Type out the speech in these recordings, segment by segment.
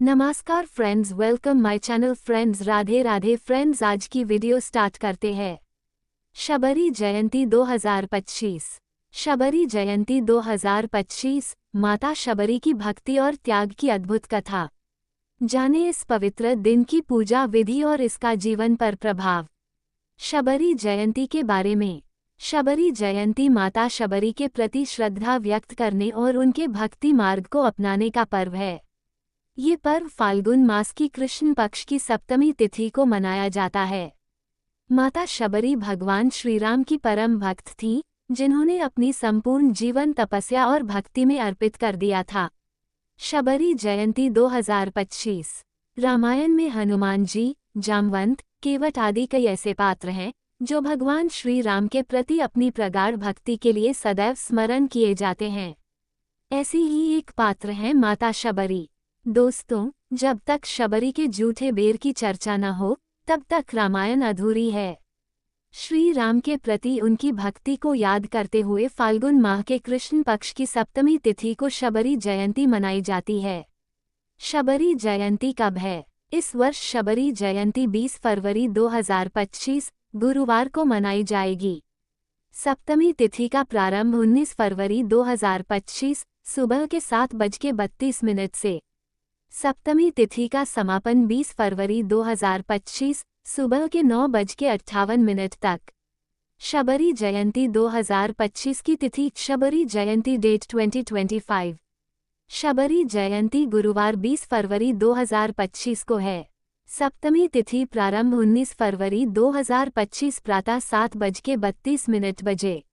नमस्कार friends, welcome my channel friends. Radhe Radhe friends, आज की वीडियो स्टार्ट करते हैं। शबरी जयंती 2025। शबरी जयंती 2025 माता शबरी की भक्ति और त्याग की अद्भुत कथा। जाने इस पवित्र दिन की पूजा विधि और इसका जीवन पर प्रभाव। शबरी जयंती के बारे में। शबरी जयंती माता शबरी के प्रति श्रद्धा व्यक्त करने और उनके भक्ति मार्ग को अपनाने का पर्व है। ये पर्व फाल्गुन मास की कृष्ण पक्ष की सप्तमी तिथि को मनाया जाता है। माता शबरी भगवान श्रीराम की परम भक्त थी, जिन्होंने अपनी संपूर्ण जीवन तपस्या और भक्ति में अर्पित कर दिया था। शबरी जयंती 2025। रामायण में हनुमान जी, जामवंत, केवट आदि कई ऐसे पात्र हैं जो भगवान श्री राम के प्रति अपनी प्रगाढ़ भक्ति के लिए सदैव स्मरण किए जाते हैं। ऐसी ही एक पात्र हैं माता शबरी। दोस्तों, जब तक शबरी के जूठे बेर की चर्चा न हो, तब तक रामायण अधूरी है। श्री राम के प्रति उनकी भक्ति को याद करते हुए फाल्गुन माह के कृष्ण पक्ष की सप्तमी तिथि को शबरी जयंती मनाई जाती है। शबरी जयंती कब है? इस वर्ष शबरी जयंती 20 फरवरी 2025 गुरुवार को मनाई जाएगी। सप्तमी तिथि का प्रारंभ 19 फरवरी 2025 सुबह के 7:32 से। सप्तमी तिथि का समापन 20 फरवरी 2025 सुबह के 9:58 तक। शबरी जयंती 2025 की तिथि। शबरी जयंती डेट 2025। शबरी जयंती गुरुवार 20 फरवरी 2025 को है। सप्तमी तिथि प्रारंभ 19 फरवरी 2025 प्रातः 7:32 बजे।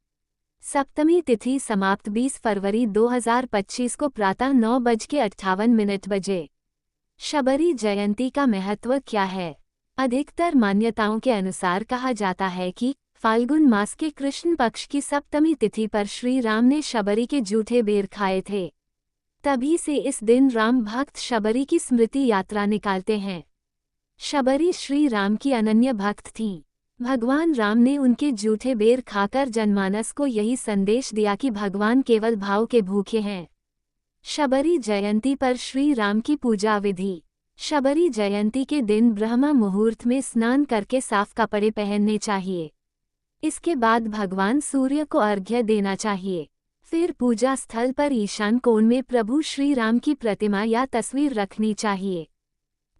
सप्तमी तिथि समाप्त 20 फरवरी 2025 को प्रातः 9:58 बजे। शबरी जयंती का महत्व क्या है? अधिकतर मान्यताओं के अनुसार कहा जाता है कि फाल्गुन मास के कृष्ण पक्ष की सप्तमी तिथि पर श्री राम ने शबरी के जूठे बेर खाए थे। तभी से इस दिन राम भक्त शबरी की स्मृति यात्रा निकालते हैं। शबरी श्री राम की अनन्य भक्त थीं। भगवान राम ने उनके जूठे बेर खाकर जनमानस को यही संदेश दिया कि भगवान केवल भाव के भूखे हैं। शबरी जयंती पर श्री राम की पूजा विधि। शबरी जयंती के दिन ब्रह्म मुहूर्त में स्नान करके साफ कपड़े पहनने चाहिए। इसके बाद भगवान सूर्य को अर्घ्य देना चाहिए। फिर पूजा स्थल पर ईशान कोण में प्रभु श्री राम की प्रतिमा या तस्वीर रखनी चाहिए।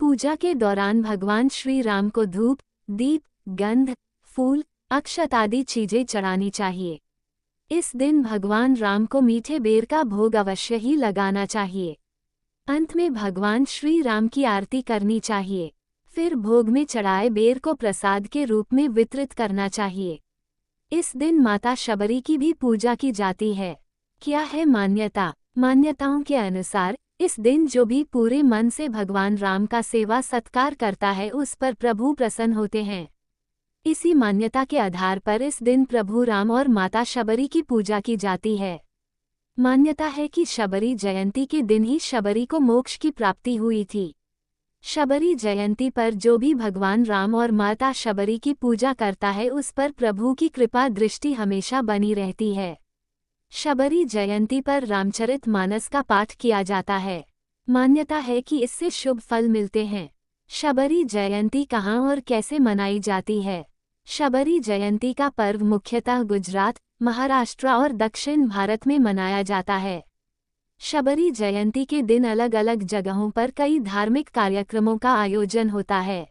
पूजा के दौरान भगवान श्री राम को धूप, दीप, गंध, फूल, अक्षत आदि चीजें चढ़ानी चाहिए। इस दिन भगवान राम को मीठे बेर का भोग अवश्य ही लगाना चाहिए। अंत में भगवान श्री राम की आरती करनी चाहिए। फिर भोग में चढ़ाए बेर को प्रसाद के रूप में वितरित करना चाहिए। इस दिन माता शबरी की भी पूजा की जाती है। क्या है मान्यता? मान्यताओं के अनुसार इस दिन जो भी पूरे मन से भगवान राम का सेवा सत्कार करता है, उस पर प्रभु प्रसन्न होते हैं। इसी मान्यता के आधार पर इस दिन प्रभु राम और माता शबरी की पूजा की जाती है। मान्यता है कि शबरी जयंती के दिन ही शबरी को मोक्ष की प्राप्ति हुई थी। शबरी जयंती पर जो भी भगवान राम और माता शबरी की पूजा करता है, उस पर प्रभु की कृपा दृष्टि हमेशा बनी रहती है। शबरी जयंती पर रामचरितमानस का पाठ किया जाता है। मान्यता है कि इससे शुभ फल मिलते हैं। शबरी जयंती कहाँ और कैसे मनाई जाती है? शबरी जयंती का पर्व मुख्यतः गुजरात, महाराष्ट्र और दक्षिण भारत में मनाया जाता है। शबरी जयंती के दिन अलग अलग जगहों पर कई धार्मिक कार्यक्रमों का आयोजन होता है।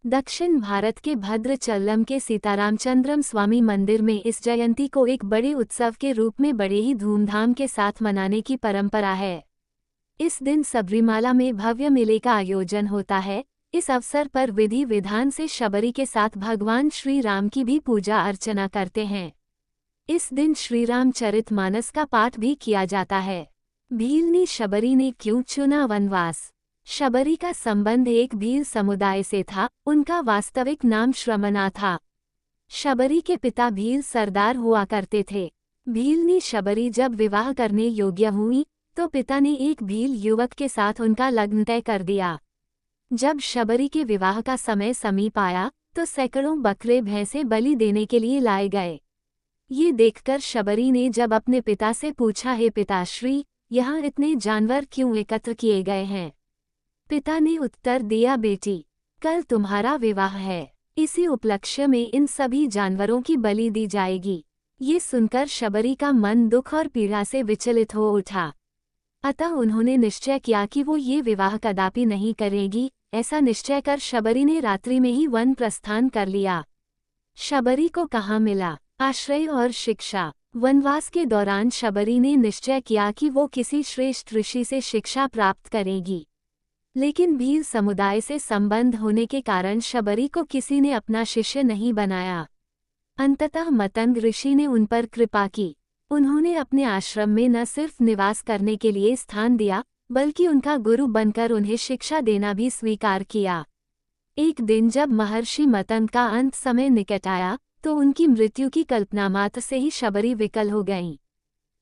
दक्षिण भारत के भद्रचल्लम के सीतारामचंद्रम स्वामी मंदिर में इस जयंती को एक बड़े उत्सव के रूप में बड़े ही धूमधाम के साथ मनाने की परंपरा है। इस दिन सबरीमाला में भव्य मेले का आयोजन होता है। इस अवसर पर विधि विधान से शबरी के साथ भगवान श्री राम की भी पूजा अर्चना करते हैं। इस दिन श्री रामचरितमानस का पाठ भी किया जाता है। भीलनी शबरी ने क्यों चुना वनवास? शबरी का संबंध एक भील समुदाय से था। उनका वास्तविक नाम श्रमना था। शबरी के पिता भील सरदार हुआ करते थे। भीलनी शबरी जब विवाह करने योग्य हुई तो पिता ने एक भील युवक के साथ उनका लग्न तय कर दिया। जब शबरी के विवाह का समय समीप आया तो सैकड़ों बकरे भैंसे बलि देने के लिए लाए गए। ये देखकर शबरी ने जब अपने पिता से पूछा, हे पिताश्री, यहाँ इतने जानवर क्यों एकत्र किए गए हैं? पिता ने उत्तर दिया, बेटी, कल तुम्हारा विवाह है। इसी उपलक्ष्य में इन सभी जानवरों की बलि दी जाएगी। ये सुनकर शबरी का मन दुख और पीड़ा से विचलित हो उठा। अतः उन्होंने निश्चय किया कि वो ये विवाह कदापि नहीं करेगी। ऐसा निश्चय कर शबरी ने रात्रि में ही वन प्रस्थान कर लिया। शबरी को कहाँ मिला आश्रय और शिक्षा। वनवास के दौरान शबरी ने निश्चय किया कि वो किसी श्रेष्ठ ऋषि से शिक्षा प्राप्त करेगी, लेकिन भील समुदाय से संबंध होने के कारण शबरी को किसी ने अपना शिष्य नहीं बनाया। अंततः मतंग ऋषि ने उन पर कृपा की। उन्होंने अपने आश्रम में न सिर्फ निवास करने के लिए स्थान दिया, बल्कि उनका गुरु बनकर उन्हें शिक्षा देना भी स्वीकार किया। एक दिन जब महर्षि मतंग का अंत समय निकट आया, तो उनकी मृत्यु की कल्पना मात्र से ही शबरी विकल हो गईं।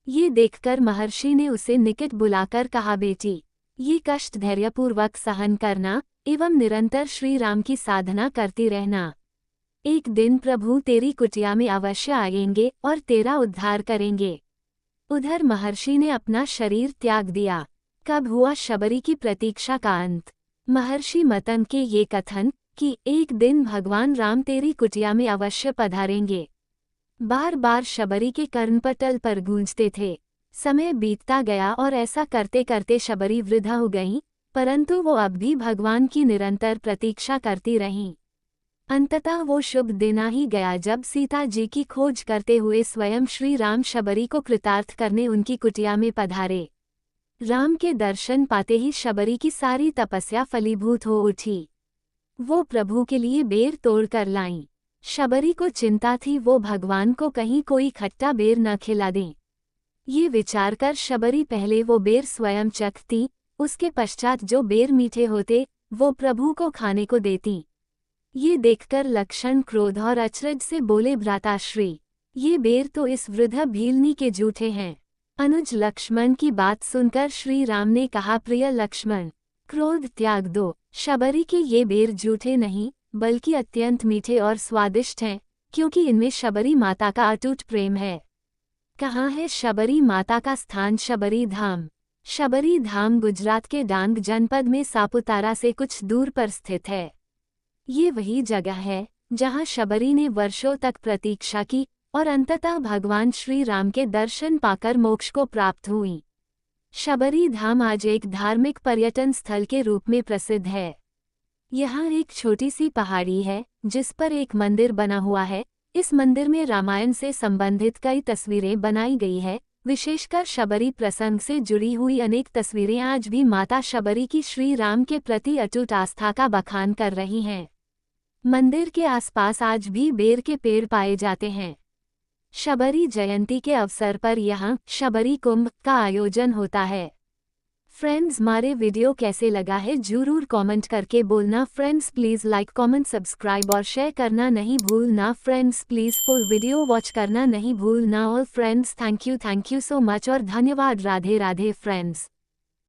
ये देखकर महर्षि ने उसे निकट बुलाकर कहा, बेटी, ये कष्ट धैर्यपूर्वक सहन करना एवं निरंतर श्री राम की साधना करती रहना। एक दिन प्रभु तेरी कुटिया में अवश्य आएंगे और तेरा उद्धार करेंगे। उधर महर्षि ने अपना शरीर त्याग दिया। कब हुआ शबरी की प्रतीक्षा का अंत। महर्षि मतंग के ये कथन कि एक दिन भगवान राम तेरी कुटिया में अवश्य पधारेंगे, बार बार शबरी के कर्णपटल पर गूंजते थे। समय बीतता गया और ऐसा करते करते शबरी वृद्धा हो गईं, परंतु वो अब भी भगवान की निरंतर प्रतीक्षा करती रहीं। अंततः वो शुभ दिन आ ही गया जब सीता जी की खोज करते हुए स्वयं श्री राम शबरी को कृतार्थ करने उनकी कुटिया में पधारे। राम के दर्शन पाते ही शबरी की सारी तपस्या फलीभूत हो उठी। वो प्रभु के लिए बेर तोड़ कर लाईं। शबरी को चिंता थी वो भगवान को कहीं कोई खट्टा बेर न खिला दें। ये विचार कर शबरी पहले वो बेर स्वयं चखती, उसके पश्चात जो बेर मीठे होते वो प्रभु को खाने को देती। ये देखकर लक्ष्मण क्रोध और अचरज से बोले, भ्राताश्री, ये बेर तो इस वृद्ध भीलनी के जूठे हैं। अनुज लक्ष्मण की बात सुनकर श्री राम ने कहा, प्रिय लक्ष्मण, क्रोध त्याग दो। शबरी के ये बेर जूठे नहीं बल्कि अत्यंत मीठे और स्वादिष्ट हैं, क्योंकि इनमें शबरी माता का अटूट प्रेम है। कहाँ है शबरी माता का स्थान? शबरी धाम। शबरी धाम गुजरात के डांग जनपद में सापुतारा से कुछ दूर पर स्थित है। ये वही जगह है जहाँ शबरी ने वर्षों तक प्रतीक्षा की और अंततः भगवान श्री राम के दर्शन पाकर मोक्ष को प्राप्त हुई। शबरी धाम आज एक धार्मिक पर्यटन स्थल के रूप में प्रसिद्ध है। यहाँ एक छोटी सी पहाड़ी है जिस पर एक मंदिर बना हुआ है। इस मंदिर में रामायण से संबंधित कई तस्वीरें बनाई गई है। विशेषकर शबरी प्रसंग से जुड़ी हुई अनेक तस्वीरें आज भी माता शबरी की श्री राम के प्रति अटूट आस्था का बखान कर रही हैं। मंदिर के आसपास आज भी बेर के पेड़ पाए जाते हैं। शबरी जयंती के अवसर पर यहाँ शबरी कुंभ का आयोजन होता है। फ्रेंड्स, हमारे वीडियो कैसे लगा है जरूर कमेंट करके बोलना। Friends, please like, comment, subscribe और शेयर करना नहीं भूलना। Friends, please full video watch करना नहीं भूलना। All friends, thank you so much और धन्यवाद। राधे राधे फ्रेंड्स।